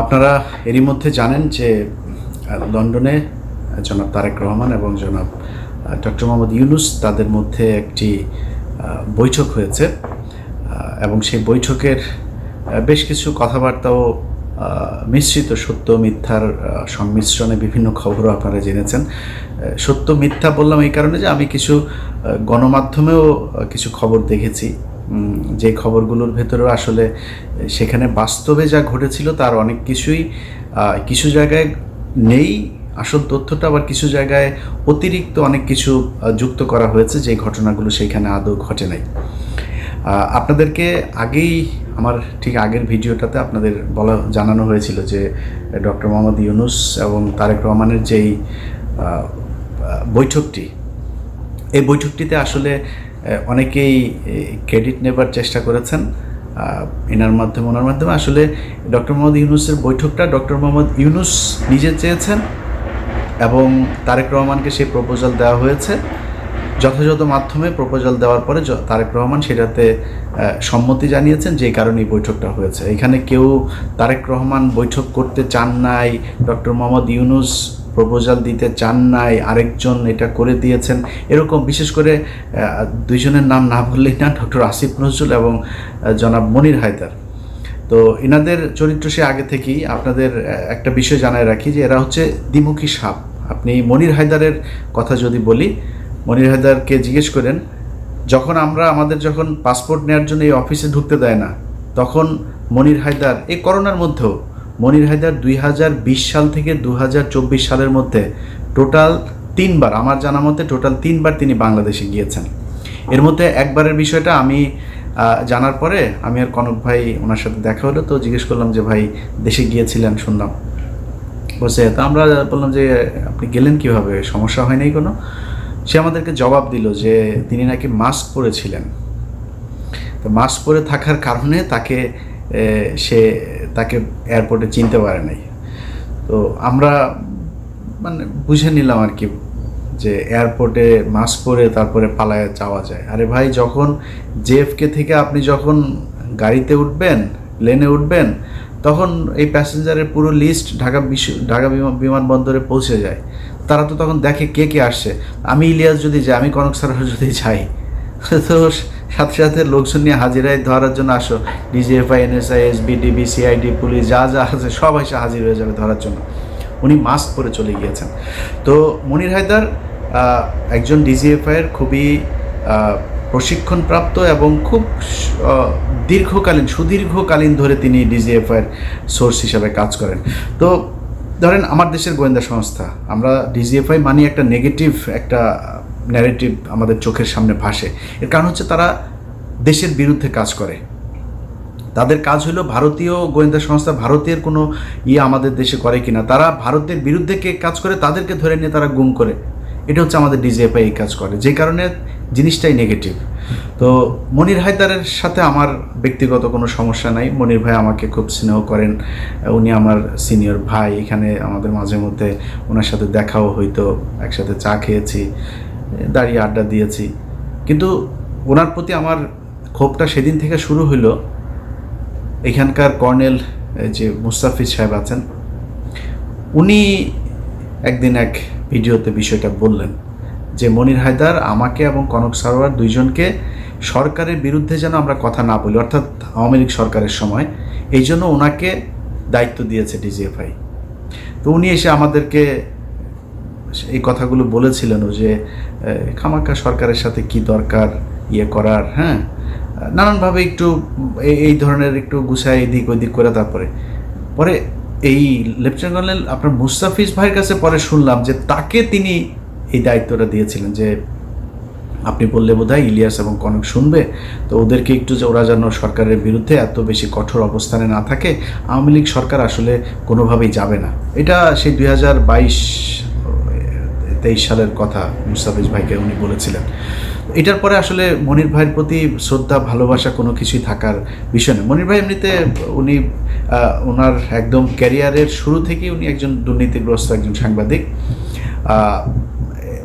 আপনারা এরই মধ্যে জানেন যে লন্ডনে জনাব তারেক রহমান এবং জনাব ডক্টর মোহাম্মদ ইউনূস তাদের মধ্যে একটি বৈঠক হয়েছে এবং সেই বৈঠকের বেশ কিছু কথাবার্তাও মিশ্রিত সত্য মিথ্যার সংমিশ্রণে বিভিন্ন খবরও আপনারা জেনেছেন। সত্য মিথ্যা বললাম এই কারণে যে আমি কিছু গণমাধ্যমেও কিছু খবর দেখেছি, যে খবরগুলোর ভেতরেও আসলে সেখানে বাস্তবে যা ঘটেছিল তার অনেক কিছুই কিছু জায়গায় নেই আসল তথ্যটা, আবার কিছু জায়গায় অতিরিক্ত অনেক কিছু যুক্ত করা হয়েছে যে ঘটনাগুলো সেইখানে আদৌ ঘটে নাই। আপনাদেরকে আগেই আমার ঠিক আগের ভিডিওটাতে আপনাদের জানানো হয়েছিল যে ডক্টর মোহাম্মদ ইউনূস এবং তারেক রহমানের যেই বৈঠকটি, এই বৈঠকটিতে আসলে অনেকেই ক্রেডিট নেবার চেষ্টা করেছেন ওনার মাধ্যমে। আসলে ডক্টর মোহাম্মদ ইউনূসের বৈঠকটা ডক্টর মোহাম্মদ ইউনূস নিজে চেয়েছেন এবং তারেক রহমানকে সেই প্রপোজাল দেওয়া হয়েছে। যথাযথ মাধ্যমে প্রপোজাল দেওয়ার পরে তারেক রহমান সেটাতে সম্মতি জানিয়েছেন, যে কারণে এই বৈঠকটা হয়েছে। এখানে কেউ তারেক রহমান বৈঠক করতে চান নাই, ডক্টর মোহাম্মদ ইউনূস প্রপোজাল দিতে চান নাই, আরেকজন এটা করে দিয়েছেন, এরকম বিশেষ করে দুইজনের নাম না বললেই না, ডক্টর আসিফ নজরুল এবং জনাব মনির হায়দার। তো এনাদের চরিত্র সে আগে থেকেই আপনাদের একটা বিষয় জানায় রাখি যে এরা হচ্ছে দ্বিমুখী সাপ। আপনি মনির হায়দারের কথা যদি বলি, মনির হায়দারকে জিজ্ঞেস করেন, আমাদের যখন পাসপোর্ট নেওয়ার জন্য এই অফিসে ঢুকতে দেয় না, তখন মনির হায়দার এই করোনার মধ্যেও মনির হায়দার 2020 সাল থেকে 2024 সালের মধ্যে টোটাল 3বার, আমার জানা মতে টোটাল 3বার তিনি বাংলাদেশে গিয়েছেন। এর মধ্যে একবারের বিষয়টা আমি জানার পরে আমি আর কনক ভাই ওনার সাথে দেখা হলো, তো জিজ্ঞেস করলাম যে ভাই দেশে গিয়েছিলেন শুনলাম, বলছে তা আমরা বললাম যে আপনি গেলেন কীভাবে, সমস্যা হয় নাই কোনো? সে আমাদেরকে জবাব দিল যে তিনি নাকি মাস্ক পরেছিলেন, তো মাস্ক পরে থাকার কারণে তাকে এয়ারপোর্টে চিনতে পারে নাই। তো আমরা মানে বুঝে নিলাম আর কি যে এয়ারপোর্টে মাস্ক পরে তারপরে পালায় যাওয়া যায়। আরে ভাই, যখন জেএফকে থেকে আপনি যখন গাড়িতে উঠবেন, প্লেনে উঠবেন, তখন এই প্যাসেঞ্জারের পুরো লিস্ট ঢাকা বিমানবন্দরে পৌঁছে যায়। তারা তো তখন দেখে কে কে আসছে। আমি ইলিয়াস যদি যাই, আমি কনক স্যার যদি যাই, তো সাথে সাথে লোকজন নিয়ে হাজিরায় ধরার জন্য আসো, ডিজিএফআই, এনএসআই, এসবিডিবি, সিআইডি, পুলিশ যা আছে সব এসে হাজির হয়ে যাবে ধরার জন্য। উনি মাস্ক পরে চলে গিয়েছেন। তো মনির হায়দার একজন ডিজিএফআইয়ের খুবই প্রশিক্ষণপ্রাপ্ত এবং খুব সুদীর্ঘকালীন ধরে তিনি ডিজিএফআইয়ের সোর্স হিসাবে কাজ করেন। তো ধরেন আমার দেশের গোয়েন্দা সংস্থা, আমরা ডিজিএফআই মানি একটা নেগেটিভ একটা ন্যারেটিভ আমাদের চোখের সামনে ভাসে। এর কারণ হচ্ছে তারা দেশের বিরুদ্ধে কাজ করে। তাদের কাজ হলো ভারতীয় গোয়েন্দা সংস্থা ভারতের কোনো আমাদের দেশে করে কিনা, তারা ভারতের বিরুদ্ধে কে কাজ করে তাদেরকে ধরে নিয়ে তারা গুম করে। এটা হচ্ছে আমাদের ডিজিএফআই এই কাজ করে, যে কারণে জিনিসটাই নেগেটিভ। তো মনির হায়দারের সাথে আমার ব্যক্তিগত কোনো সমস্যা নাই। মনির ভাই আমাকে খুব স্নেহ করেন, উনি আমার সিনিয়র ভাই। এখানে আমাদের মাঝে মধ্যে ওনার সাথে দেখাও হইতো, একসাথে চা খেয়েছি, দাঁড়িয়ে আড্ডা দিয়েছি। কিন্তু ওনার প্রতি আমার ক্ষোভটা সেদিন থেকে শুরু হইল, এখানকার কর্নেল যে মুস্তাফিজ সাহেব আছেন, উনি একদিন এক ভিডিওতে বিষয়টা বললেন যে মনির হায়দার আমাকে এবং কনক সারোয়ার দুইজনকে সরকারের বিরুদ্ধে যেন আমরা কথা না বলি, অর্থাৎ আওয়ামী লীগ সরকারের সময়, এই জন্য ওনাকে দায়িত্ব দিয়েছে ডিজিএফআই। তো উনি এসে আমাদেরকে এই কথাগুলো বলেছিলেন যে খামাকা সরকারের সাথে কি দরকার করার, হ্যাঁ, নানানভাবে একটু এই ধরনের একটু গুছায় এদিক ওদিক করে। তারপরে এই লেফটেন্যান্ট কর্নেল আপনার মুস্তাফিজ ভাইয়ের কাছে পরে শুনলাম যে তাকে তিনি এই দায়িত্বটা দিয়েছিলেন যে আপনি বললে বোধহয় ইলিয়াস এবং কনক শুনবে, তো ওদেরকে একটু যে ওরা যেন সরকারের বিরুদ্ধে এত বেশি কঠোর অবস্থানে না থাকে, আওয়ামী লীগ সরকার আসলে কোনোভাবেই যাবে না। এটা সেই 2022-23 সালের কথা মুস্তাফিজ ভাইকে উনি বলেছিলেন। এটার পরে আসলে মনির ভাইয়ের প্রতি শ্রদ্ধা ভালোবাসা কোনো কিছুই থাকার বিষয় নয়। মনির ভাই এমনিতে উনি ওনার একদম ক্যারিয়ারের শুরু থেকেই উনি একজন দুর্নীতিগ্রস্ত একজন সাংবাদিক।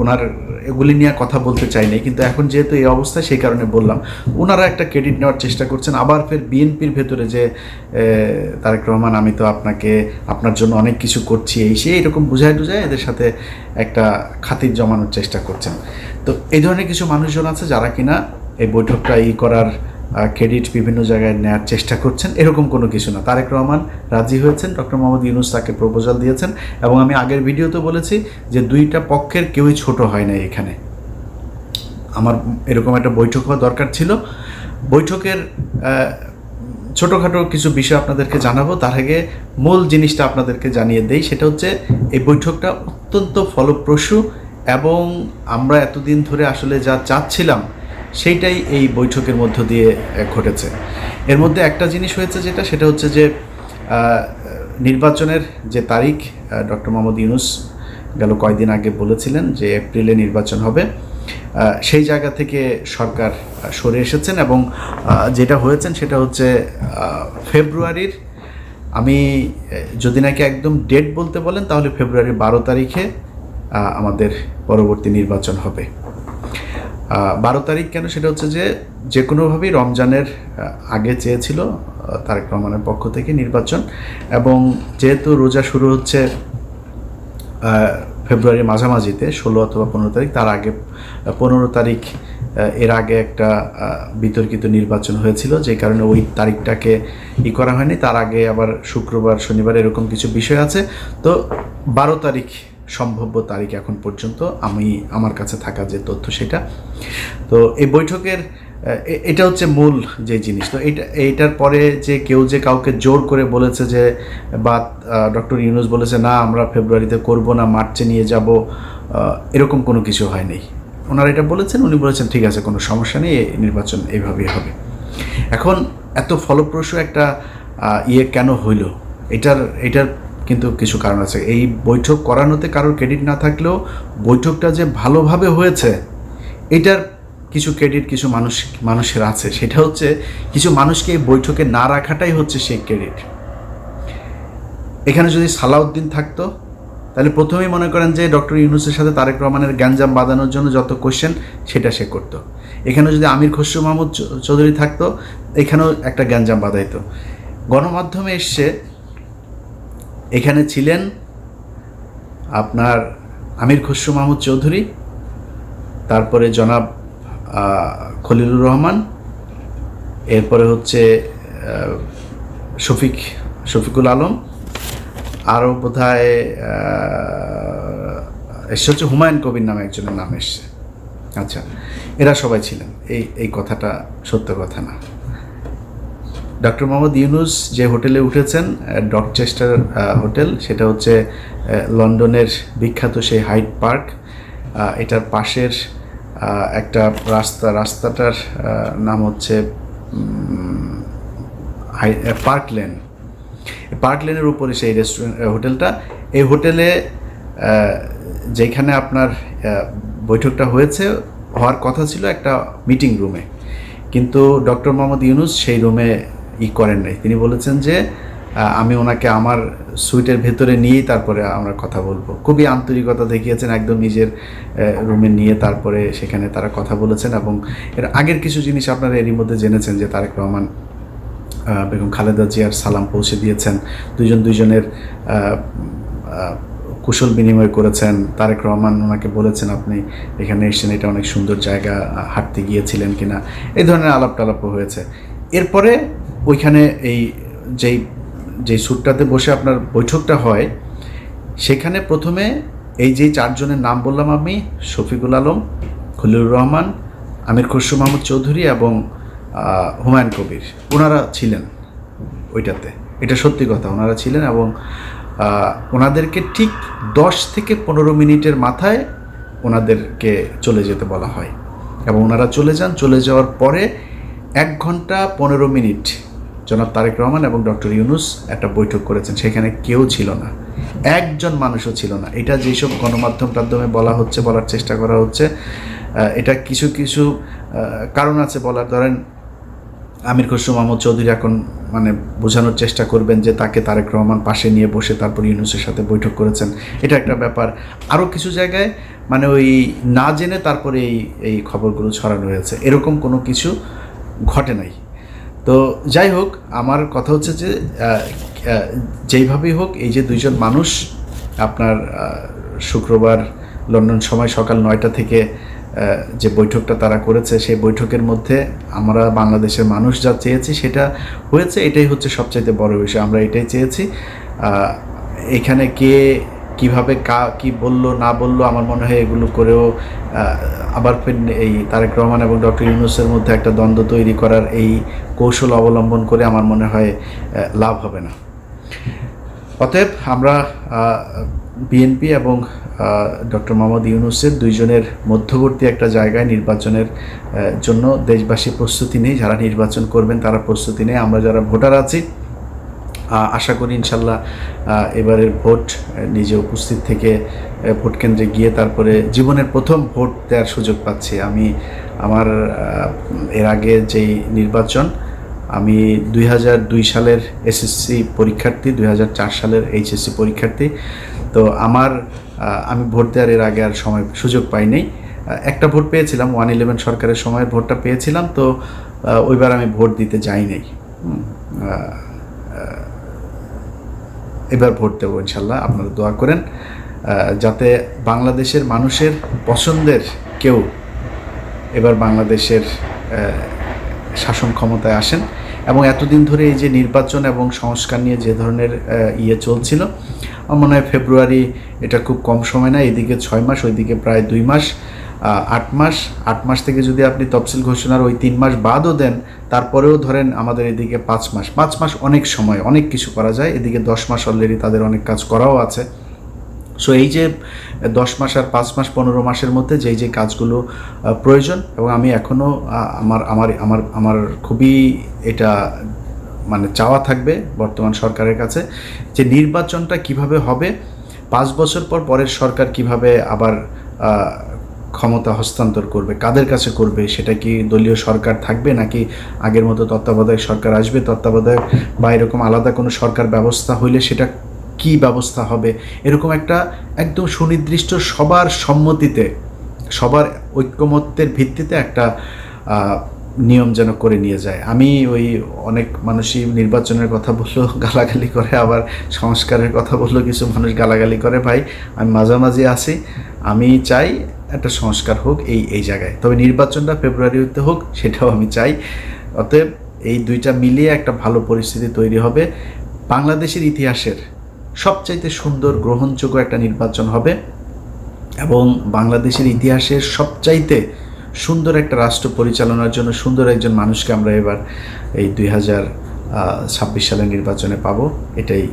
ওনার এগুলি নিয়ে কথা বলতে চাই নাই, কিন্তু এখন যেহেতু এই অবস্থা সেই কারণে বললাম। ওনারা একটা ক্রেডিট নেওয়ার চেষ্টা করছেন, আবার ফের বিএনপির ভেতরে যে তারেক রহমান আমি তো আপনার জন্য অনেক কিছু করছি এই সেই এরকম বুঝায় এদের সাথে একটা খাতির জমানোর চেষ্টা করছেন। তো এই ধরনের কিছু মানুষজন আছে যারা কিনা এই বৈঠকটা করার ক্রেডিট বিভিন্ন জায়গায় নেওয়ার চেষ্টা করছেন। এরকম কোনো কিছু না, তারেক রহমান রাজি হয়েছেন, ডক্টর মোহাম্মদ ইউনূস তাকে প্রপোজাল দিয়েছেন, এবং আমি আগের ভিডিওতে বলেছি যে দুইটা পক্ষের কেউই ছোট হয় না। এখানে আমার এরকম একটা বৈঠক হওয়া দরকার ছিল। বৈঠকের ছোটোখাটো কিছু বিষয় আপনাদেরকে জানাবো, তার আগে মূল জিনিসটা আপনাদেরকে জানিয়ে দেই। সেটা হচ্ছে এই বৈঠকটা অত্যন্ত ফলপ্রসূ, এবং আমরা এতদিন ধরে আসলে যা চাচ্ছিলাম সেইটাই এই বৈঠকের মধ্য দিয়ে ঘটেছে। এর মধ্যে একটা জিনিস হয়েছে সেটা হচ্ছে যে নির্বাচনের যে তারিখ ডক্টর মোহাম্মদ ইউনূস গেল কয়েকদিন আগে বলেছিলেন যে এপ্রিলে নির্বাচন হবে, সেই জায়গা থেকে সরকার সরে এসেছেন, এবং যেটা হয়েছেন সেটা হচ্ছে ফেব্রুয়ারির, আমি যদি নাকি একদম ডেট বলতে বলেন তাহলে ফেব্রুয়ারির 12 তারিখে আমাদের পরবর্তী নির্বাচন হবে। 12 তারিখ কেন? সেটা হচ্ছে যে কোনোভাবেই রমজানের আগে চেয়েছিল তারেক রহমানের পক্ষ থেকে নির্বাচন, এবং যেহেতু রোজা শুরু হচ্ছে ফেব্রুয়ারির মাঝামাঝিতে 16 অথবা 15 তারিখ, তার আগে 15 তারিখ এর আগে একটা বিতর্কিত নির্বাচন হয়েছিল, যে কারণে ওই তারিখটাকে করা হয়নি। তার আগে আবার শুক্রবার শনিবার এরকম কিছু বিষয় আছে। তো 12 তারিখ সম্ভাব্য তারিখ এখন পর্যন্ত আমার কাছে থাকা যে তথ্য সেটা। তো এই বৈঠকের এটা হচ্ছে মূল যে জিনিস। তো এইটার পরে যে কেউ যে কাউকে জোর করে বলেছে যে, বা ডক্টর ইউনূস বলেছে না আমরা ফেব্রুয়ারিতে করব না, মার্চে নিয়ে যাব, এরকম কোনো কিছু হয়নি। ওনারা এটা বলেছেন, উনি বলেছেন ঠিক আছে কোনো সমস্যা নেই, নির্বাচন এইভাবেই হবে। এখন এত ফলপ্রসূ একটা কেন হইল, এটার কিন্তু কিছু কারণ আছে। এই বৈঠক করানোতে কারোর ক্রেডিট না থাকলেও বৈঠকটা যে ভালোভাবে হয়েছে এটার কিছু ক্রেডিট কিছু মানুষের আছে। সেটা হচ্ছে কিছু মানুষকে এই বৈঠকে না রাখাটাই হচ্ছে সেই ক্রেডিট। এখানে যদি সালাউদ্দিন থাকতো তাহলে প্রথমেই মনে করেন যে ডক্টর ইউনূসের সাথে তারেক রহমানের গ্যাঞ্জাম বাঁধানোর জন্য যত কোশ্চেন সেটা সে করতো। এখানে যদি আমির খসরু মাহমুদ চৌধুরী থাকতো, এখানেও একটা গ্যাঞ্জাম বাঁধাইতো। গণমাধ্যমে এসছে, এখানে ছিলেন আপনার আমির খসরু মাহমুদ চৌধুরী, তারপরে জনাব খলিলুর রহমান, এরপরে হচ্ছে শফিকুল আলম, আরও বোধহয় এসে হচ্ছে হুমায়ুন কবির নামে একজনের নাম এসছে। আচ্ছা, এরা সবাই ছিলেন। এই কথাটা সত্য কথা না। ডক্টর মোহাম্মদ ইউনূস যে হোটেলে উঠেছেন, ডকচেস্টার হোটেল, সেটা হচ্ছে লন্ডনের বিখ্যাত সেই হাইড পার্ক, এটার পাশের একটা রাস্তাটার নাম হচ্ছে পার্ক লেনের উপরে সেই হোটেলটা। এই হোটেলে যেখানে আপনার বৈঠকটা হওয়ার কথা ছিল একটা মিটিং রুমে, কিন্তু ডক্টর মোহাম্মদ ইউনূস সেই রুমে করেন নাই। তিনি বলেছেন যে আমি ওনাকে আমার সুইটের ভেতরে নিয়েই তারপরে আমরা কথা বলবো। খুবই আন্তরিকতা দেখিয়েছেন, একদম নিজের রুমে নিয়ে তারপরে সেখানে তারা কথা বলেছেন। এবং এর আগের কিছু জিনিস আপনারা এরই মধ্যে জেনেছেন যে তারেক রহমান বেগম খালেদা জিয়ার সালাম পৌঁছে দিয়েছেন, দুজনের কুশল বিনিময় করেছেন। তারেক রহমান ওনাকে বলেছেন আপনি এখানে এসেছেন, এটা অনেক সুন্দর জায়গা, হাঁটতে গিয়েছিলেন কিনা, এই ধরনের আলাপ টালাপও হয়েছে। এরপরে ওইখানে যেই সুটটাতে বসে আপনার বৈঠকটা হয়, সেখানে প্রথমে এই যে 4 জনের নাম বললাম আমি, শফিকুল আলম, খলিলুর রহমান, আমির খসরু মাহমুদ চৌধুরী এবং হুমায়ুন কবির, ওনারা ছিলেন ওইটাতে। এটা সত্যি কথা, ওনারা ছিলেন। এবং ওনাদেরকে ঠিক 10 থেকে 15 মিনিটের মাথায় ওনাদেরকে চলে যেতে বলা হয়, এবং ওনারা চলে যান। চলে যাওয়ার পরে 1 ঘন্টা 15 মিনিট জনাব তারেক রহমান এবং ডক্টর ইউনূস একটা বৈঠক করেছেন। সেখানে কেউ ছিল না, একজন মানুষও ছিল না। এটা যেসব গণমাধ্যমে বলার চেষ্টা করা হচ্ছে, এটা কিছু কারণ আছে বলার। ধরেন আমির খসরু মাহমুদ চৌধুরী এখন মানে বোঝানোর চেষ্টা করবেন যে তাকে তারেক রহমান পাশে নিয়ে বসে তারপর ইউনূসের সাথে বৈঠক করেছেন, এটা একটা ব্যাপার। আরও কিছু জায়গায় মানে ওই না জেনে তারপরে এই খবরগুলো ছড়ানো হয়েছে, এরকম কোনো কিছু ঘটে নাই। তো যাই হোক, আমার কথা হচ্ছে যে যেইভাবেই হোক এই যে দুইজন মানুষ আপনার শুক্রবার লন্ডন সময় সকাল 9টা থেকে যে বৈঠকটা তারা করেছে, সেই বৈঠকের মধ্যে আমরা বাংলাদেশের মানুষ যা চেয়েছি সেটা হয়েছে, এটাই হচ্ছে সবচাইতে বড় বিষয়। আমরা এটাই চেয়েছি। এখানে কে কীভাবে কি বললো না বললো, আমার মনে হয় এগুলো করেও আবার ফের এই তারেক রহমান এবং ডক্টর ইউনূসের মধ্যে একটা দ্বন্দ্ব তৈরি করার এই কৌশল অবলম্বন করে আমার মনে হয় লাভ হবে না। অতএব আমরা বিএনপি এবং ডক্টর মোহাম্মদ ইউনূসের দুইজনের মধ্যবর্তী একটা জায়গায় নির্বাচনের জন্য দেশবাসী প্রস্তুতি নেই। যারা নির্বাচন করবেন তারা প্রস্তুতি নেই। আমরা যারা ভোটার আছি আশা করি ইনশাল্লাহ এবারের ভোট নিজে উপস্থিত থেকে ভোট কেন্দ্রে গিয়ে তারপরে জীবনের প্রথম ভোট দেওয়ার সুযোগ পাচ্ছি। আমি আমার এর আগে যেই নির্বাচন, আমি 2002 সালের এসএসসি পরীক্ষার্থী, 2004 সালের এইচএসসি পরীক্ষার্থী। তো আমি ভোট দেওয়ার এর আগে আর সুযোগ পাইনি। একটা ভোট পেয়েছিলাম, 111 সরকারের সময় ভোটটা পেয়েছিলাম। তো ওইবার আমি ভোট দিতে যাই নাই। এবার ভোট দেবো ইনশাল্লাহ। আপনারা দোয়া করেন যাতে বাংলাদেশের মানুষের পছন্দের কেউ এবার বাংলাদেশের শাসন ক্ষমতায় আসেন। এবং এতদিন ধরে এই যে নির্বাচন এবং সংস্কার নিয়ে যে ধরনের চলছিল, আমার মনে হয় ফেব্রুয়ারি এটা খুব কম সময় না। এদিকে 6 মাস, ওইদিকে প্রায় 2 মাস, 8 মাস। 8 মাস থেকে যদি আপনি তফসিল ঘোষণার ওই 3 মাস বাদও দেন, তারপরেও ধরেন আমাদের এদিকে 5 মাস। 5 মাস অনেক সময়, অনেক কিছু করা যায়। এদিকে 10 মাস অলরেডি তাদের অনেক কাজ করাও আছে। সো এই যে 10 মাস আর 5 মাস 15 মাসের মধ্যে যে কাজগুলো প্রয়োজন, এবং আমি এখনও আমার খুবই এটা মানে চাওয়া থাকবে বর্তমান সরকারের কাছে যে নির্বাচনটা কিভাবে হবে, 5 বছর পর পরের সরকার কিভাবে আবার ক্ষমতা হস্তান্তর করবে, কাদের কাছে করবে, সেটা কি দলীয় সরকার থাকবে নাকি আগের মতো তত্ত্বাবধায়ক সরকার আসবে, তত্ত্বাবধায়ক বা এরকম আলাদা কোনো সরকার ব্যবস্থা হইলে সেটা কি ব্যবস্থা হবে, এরকম একটা একদম সুনির্দিষ্ট সবার সম্মতিতে, সবার ঐক্যমত্যের ভিত্তিতে একটা নিয়ম যেন করে নিয়ে যায়। আমি ওই অনেক মানুষই নির্বাচনের কথা বললো গালাগালি করে, আবার সংস্কারের কথা বললো কিছু মানুষ গালাগালি করে। ভাই, আমি মাঝামাঝি আছি। আমি চাই একটা সংস্কার হোক এই জায়গায়, তবে নির্বাচনটা ফেব্রুয়ারিতে হোক, সেটাও আমি চাই। অতএব এই দুইটা মিলিয়ে একটা ভালো পরিস্থিতি তৈরি হবে। বাংলাদেশের ইতিহাসের সবচাইতে সুন্দর গ্রহণযোগ্য একটা নির্বাচন হবে, এবং বাংলাদেশের ইতিহাসের সবচাইতে সুন্দর একটা রাষ্ট্র পরিচালনার জন্য সুন্দর একজন মানুষকে আমরা এবার এই 2026 সালের নির্বাচনে পাবো, এটাই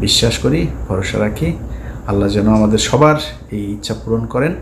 বিশ্বাস করি, ভরসা রাখি। আল্লাহ যেন আমাদের সবার এই ইচ্ছা পূরণ করেন।